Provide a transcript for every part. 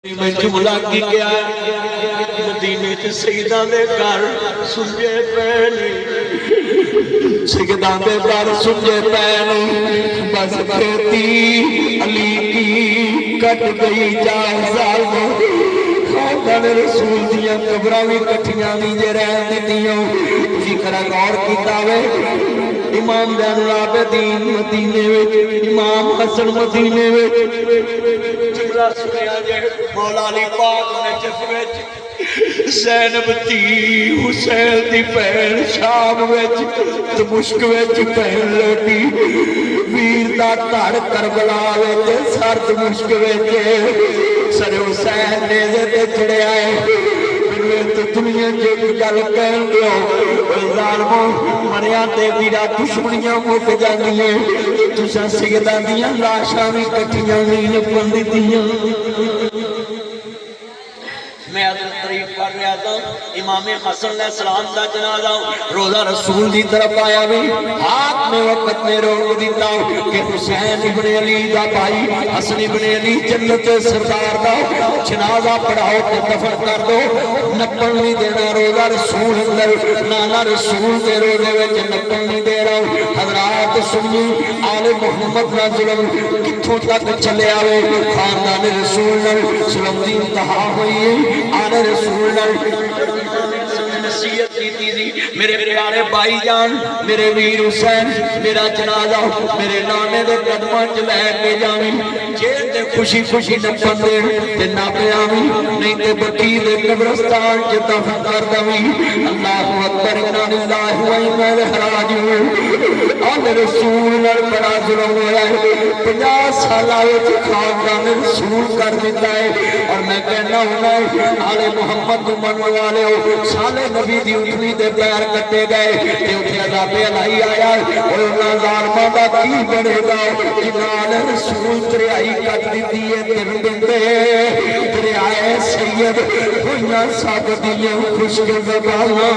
میں جملہ کی کیا مدینے تے سیداں دے گھر سنجے پہنے سیداں دے گھر سنجے پہنے بس کھیتی علی کی کٹ گئی 4 سال میں خاندان رسول دیاں قبراں وی کٹھیاں وی جے رہن دتیاں ذکر غور کیتا وے امام زین العابدین مدینے وچ امام حسن مدینے وچ جملہ سنیا جے مولا علی پاک نجف وچ زینب دی حسین دی بہن شام وچ دمشق وچ بہن لوٹی ویر دا دھڑ کربلا وچ سر دمشق وچ سر حسین نیزے تے چڑھیا ہے تو دنیا جو گل کہن دیو ظالموں مریا تے ویرا دشمنیاں مک جاندیاں تساں سیداں دیاں لاشاں وی کٹھیاں نہیں لبن دتیاں میں حضرت طریق پڑھ رہا تھا امام حسن علیہ السلام دا جنازہ روزہ رسول دی طرف آیا بھی ہاتھ میں وقت میں روک دیتا ہوں کہ حسین ابن علی دا بھائی حسن ابن علی جنت سردار دا جنازہ پڑھاؤ تے دفن کر دو نپن نہیں دینا روزہ رسول اندر نانا رسول دے روزے وچ نپن نہیں دے رہا ہوں حضرات سنی آل محمد نہ ظلم کتھوں تک چلے آوے خاندان رسول نہ ظلم دی انتہا ہوئی آل رسول نصیحت کی تھی میرے پیارے بھائی جان میرے ویر حسین میرا جنازہ میرے نانے دے قدماں چ لے کے جاویں جے تے خوشی خوشی نپن دے تے نہ پیاویں نہیں تے بقی دے قبرستان چ دفن کر دویں اللہ اکبر انا للہ و انا الیہ راجعون آل رسول نال بڑا ظلم ہوا ہے 50 سالہ وچ خاندان رسول کر دیتا ہے اور میں کہنا ہوں آل محمد من والے ہو سالے نبی دی اٹھنی دے پیر کٹے گئے تے اٹھے عذاب الہی آیا اور انہاں ظالماں دا کی بنے گا جنال رسول دریائی کٹ دیتی ہے تن دندے دریائے سید ہویاں سب دیاں خشک زباناں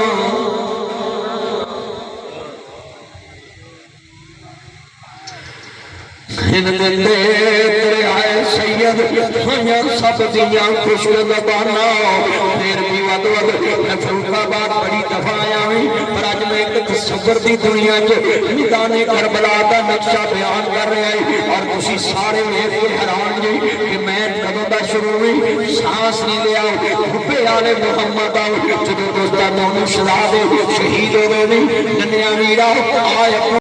ہن دندے دریائے سید ہویاں سب دیاں خشک زباناں پھر بھی ود میں فروخ آباد بڑی دفعہ آیا ہوں پر آج میں ایک تصور دی دنیا جو میدان کربلا دا نقشہ بیان کر رہے ہیں اور اسی سارے میں حیران جی کہ میں کدوں دا شروع ہوئی سانس نہیں لیا حبے آل محمد آؤ جدو دوستہ نونو شہید ہوئے نہیں ننیا ویرا آئے